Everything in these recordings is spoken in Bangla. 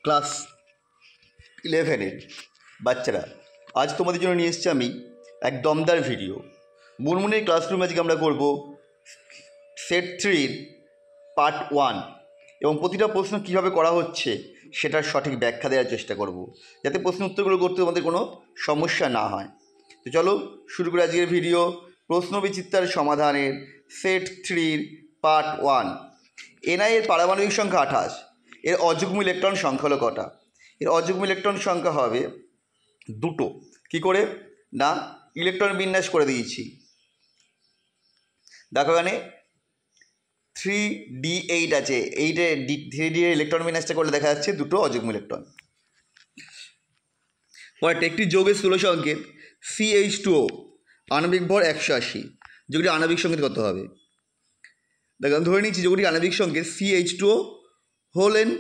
ক্লাস 11-এর বাচ্চারা, আজ তোমাদের জন্য নিয়ে এসেছি আমি এক দমদার ভিডিও। মুনমুনের ক্লাসরুমে আজকে আমরা করব সেট 3-র পার্ট 1 এবং প্রতিটা প্রশ্ন কীভাবে করা হচ্ছে সেটার সঠিক ব্যাখ্যা দেওয়ার চেষ্টা করব, যাতে প্রশ্ন উত্তরগুলো করতে তোমাদের কোনো সমস্যা না হয়। তো চলো শুরু করে আজকের ভিডিও। প্রশ্ন বিচিত্রার সমাধানের সেট 3-র পার্ট 1। এনআই এর পারমাণবিক সংখ্যা 28, এর অযুগ্ম ইলেকট্রন সংখ্যা হলো কটা? এর অযুগ্ম ইলেকট্রন সংখ্যা হবে দুটো। কি করে না, ইলেকট্রন বিন্যাস করে দিয়েছি। দেখো এখানে 3d8 আছে, 3d এর ইলেকট্রন বিন্যাসটা করলে দেখা যাচ্ছে দুটো অযুগ্ম ইলেকট্রন। পরে একটি যৌগের স্থূল সংকেত CH2O, আণবিক ভর 180, যেগুলি আণবিক সংকেত কত হবে? দেখো আমি ধরে নিচ্ছি যেগুলি আণবিক সংকেত CH2O হোল n,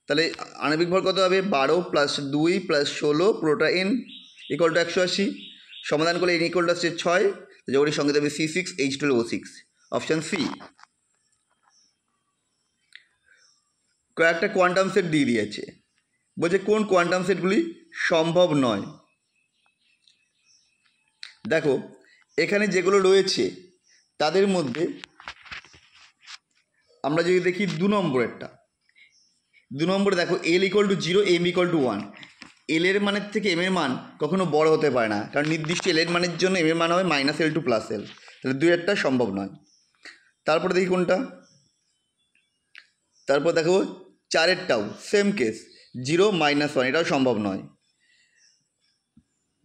তাহলে আণবিক ভর কত হবে? 12 + 2 + 16 পুরোটা n = 180। সমাধান করলে n = আসছে 6, যেগুলি সংকেত হবে C6H12O6, অপশান সি। কয়েকটা কোয়ান্টাম সেট দিয়ে দিয়েছে, বলছে কোন কোয়ান্টাম সেটগুলি সম্ভব নয়। দেখো এখানে যেগুলো রয়েছে তাদের মধ্যে আমরা যদি দেখি 2 নম্বরেরটা, 2 নম্বরে দেখো L = 0, M = 1। এল এর মানের থেকে এম এর মান কখনো বড় হতে পারে না, কারণ নির্দিষ্ট এল এর মানের জন্য এম এর মান হবে -L to +L, তাহলে 2-এরটা সম্ভব নয়। তারপরে দেখি কোনটা, তারপর দেখো 4-এরটাও সেম কেস, 0 - 1, এটাও সম্ভব নয়।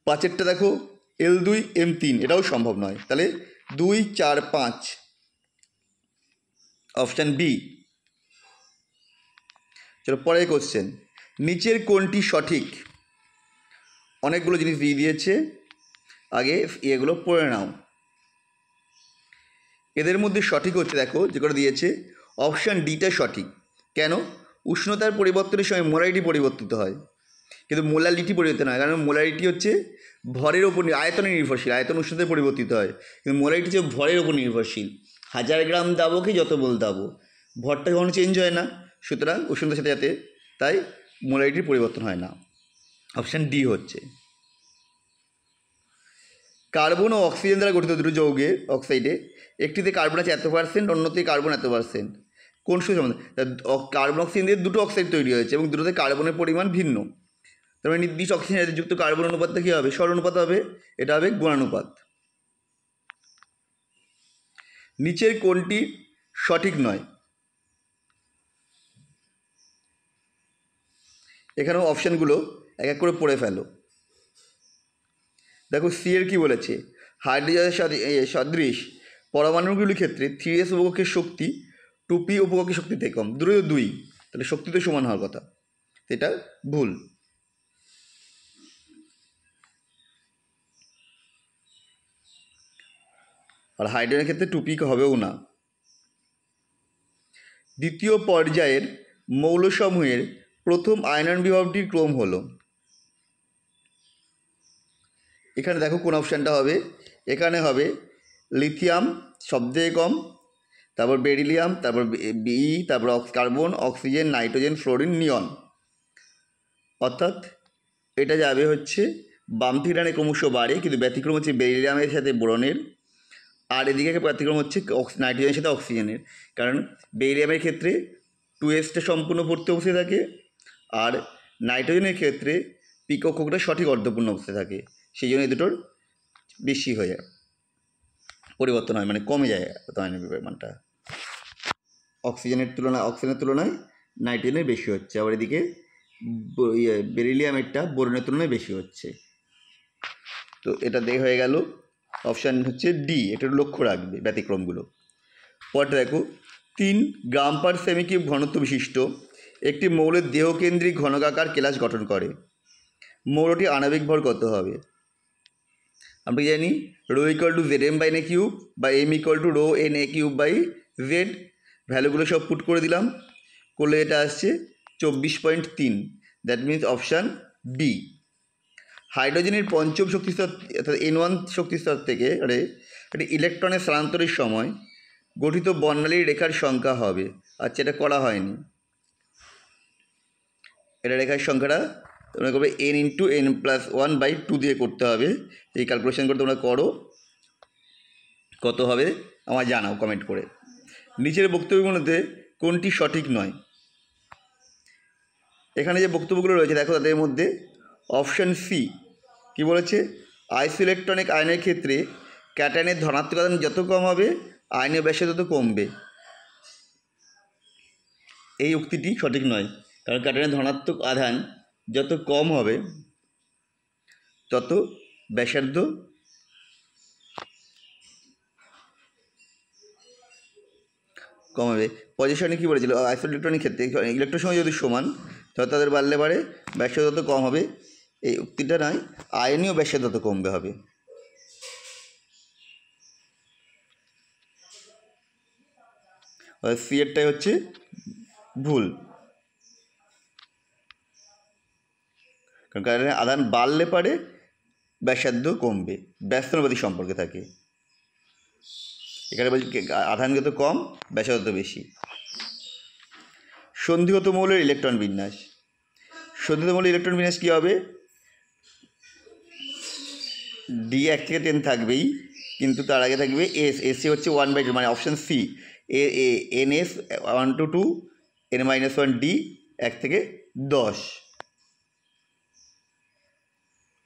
5-এরটা দেখো L2 M3, এটাও সম্ভব নয়। তাহলে 2, 4, 5, অপশান বি। চলো পরের কোশ্চেন, নিচের কোনটি সঠিক? অনেকগুলো জিনিস দিয়ে দিয়েছে, আগে এগুলো পড়ে নাও। এদের মধ্যে সঠিক হচ্ছে, দেখো যে করে দিয়েছে অপশান ডিটা সঠিক। কেন? উষ্ণতার পরিবর্তনের সময় মোলারিটি পরিবর্তিত হয়, কিন্তু মোলারিটি পরিবর্তন হয়, কারণ মোলারিটি হচ্ছে ভরের ওপর, আয়তনে নির্ভরশীল, আয়তন উষ্ণতায় পরিবর্তিত হয়, কিন্তু মোলারিটি হচ্ছে ভরের ওপর নির্ভরশীল। 1000 গ্রাম দাবো কি যত বল দাবো, ভরটা কখনো চেঞ্জ হয় না, সুতরাং উষ্ণতার সাথে সাথে তাই মোলারিটির পরিবর্তন হয় না। অপশান ডি হচ্ছে। কার্বন ও অক্সিজেন দ্বারা গঠিত দুটো যৌগের অক্সাইডে একটিতে কার্বন আছে এত%, অন্যতে কার্বন এত%। কোন সূত্র সম্বন্ধে? কার্বন অক্সিজেন দিয়ে দুটো অক্সাইড তৈরি হয়েছে এবং দুটোতে কার্বনের পরিমাণ ভিন্ন, তার মানে নির্দিষ্ট অক্সিজেন যুক্ত কার্বন অনুপাতটা কী হবে? সরানুপাত হবে, এটা হবে গুণানুপাত। নিচের কোনটি সঠিক নয়? এখানেও অপশানগুলো এক এক করে পড়ে ফেলো। দেখো সি এর কী বলেছে, হাইড্রোজেনের সদৃশ পরমাণুগুলির ক্ষেত্রে 3s উপকক্ষের শক্তি 2p উপকক্ষের শক্তি থেকে কম, দুটোই 2, তাহলে শক্তি তো সমান হওয়ার কথা, এটা ভুল। আর হাইড্রোজেনের ক্ষেত্রে 2p হবেও না। দ্বিতীয় পর্যায়ের মৌলসমূহের প্রথম আয়নন বিভবটির ক্রম হলো, এখানে দেখো কোন অপশানটা হবে? এখানে হবে লিথিয়াম সবথেকে কম, তারপর বেরিলিয়াম, তারপর বি, তারপর কার্বন, অক্সিজেন, নাইট্রোজেন, ফ্লোরিন, নিয়ন। অর্থাৎ এটা যাবে হচ্ছে বাম থেকে ডানে ক্রমশ বাড়ে, কিন্তু ব্যতিক্রম হচ্ছে বেরিলিয়ামের সাথে বোরনের, আর এদিকে ব্যতিক্রম হচ্ছে নাইট্রোজেনের সাথে অক্সিজেনের, কারণ বেরিলিয়ামের ক্ষেত্রে 2s সম্পূর্ণ ভর্তি অবস্থায় থাকে, আর নাইট্রোজেনের ক্ষেত্রে পি কক্ষকটা সঠিক অর্ধপূর্ণ অবস্থায় থাকে, সেই জন্য এই দুটোর বেশি হয়ে যায়, পরিবর্তন হয়, মানে কমে যায় আয়নের মানটা। অক্সিজেনের তুলনায় নাইট্রোজেনের বেশি হচ্ছে, আবার এদিকে বেরিলিয়ামেরটা বোরনের তুলনায় বেশি হচ্ছে। তো এটা দিয়ে হয়ে গেল অপশান হচ্ছে ডি, এটা লক্ষ্য রাখবে ব্যতিক্রমগুলো। পরটা দেখো 3 গ্রাম/সেমি কিউব ঘনত্ব বিশিষ্ট একটি মৌলের দেহকেন্দ্রিক ঘনকাকার কেলাস গঠন করে, মৌলটি আণবিক ভর কত হবে? আমরা জানি ρ = Zm/na³ বা m = ρna³ z, ভ্যালুগুলো সব পুট করে দিলাম, করলে এটা আসছে 24.3, দ্যাট মিনস অপশান বি। হাইড্রোজেনের পঞ্চম শক্তিস্তর অর্থাৎ N1 শক্তিস্তর থেকে একটি ইলেকট্রনের স্থানান্তরের সময় গঠিত বর্ণালীর রেখার সংখ্যা হবে। আচ্ছা, এটা করা হয়নি, এটা রেখার সংখ্যাটা তোমরা করবে n*n+1/2 দিয়ে করতে হবে। এই ক্যালকুলেশন করে তোমরা করো, কত হবে আমার জানাও কমেন্ট করে। নিচের বক্তব্যগুলোতে কোনটি সঠিক নয়? এখানে যে বক্তব্যগুলো রয়েছে দেখো, তাদের মধ্যে অপশান সি কী বলেছে, আইসোইলেকট্রনিক আয়নের ক্ষেত্রে ক্যাটায়নের ধনাত্মক আধান যত কম হবে আয়নের ব্যাসার্ধ তত কমবে। এই উক্তিটি সঠিক নয়, কারণ ক্যাটায়নের ধনাত্মক আধান যত কম হবে তত ব্যাসার্ধ কম হবে। পজিশনে কী বলেছিল, আইসোইলেকট্রনিক ক্ষেত্রে ইলেকট্রন সংখ্যা যদি সমান তাহলে তাদের বাড়লে বাড়ে ব্যাসার্ধ তত কম হবে। এই উক্তিটা নয়, আয়নীয় ব্যাসার্ধ তত কমবে হবে। সি এরটাই হচ্ছে ভুল, কারণ কারণে আধান বাড়লে পারে ব্যাসার্ধ কমবে, ব্যস্তানুপাতিক সম্পর্কে থাকে। এখানে বলছি আধান যত কম ব্যাসার্ধ তত বেশি। সন্ধিগত মৌলের ইলেকট্রন বিন্যাস। সন্ধিগত মৌলের ইলেকট্রন বিন্যাস কী হবে, ডি 1 থেকে 10 থাকবেই, কিন্তু তার আগে থাকবে এস, এসি হচ্ছে 1/2, মানে option C NS 1 to 2 n-1 D 1 থেকে 10,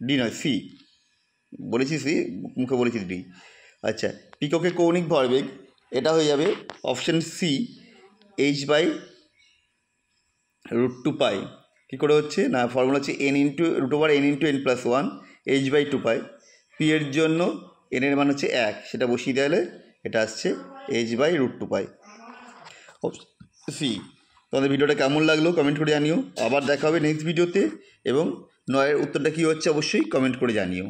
ডি নয় সি, বলেছি সি, মুখে বলেছি ডি। আচ্ছা, পিককে কৌণিক ভরবেগ এটা হয়ে যাবে অপশান সি h/√2π। কী করে হচ্ছে না, ফর্মুলা হচ্ছে n*n*n+1 h/2π। পি এর জন্য n এর মান হচ্ছে 1, সেটা বসিয়ে দিলে এটা আসছে h/√2π। সি। তোমাদের ভিডিওটা কেমন লাগলো কমেন্ট করে জানিও। আবার দেখা হবে নেক্সট ভিডিওতে, এবং 9 এর উত্তরটা কী হচ্ছে অবশ্যই কমেন্ট করে জানিও।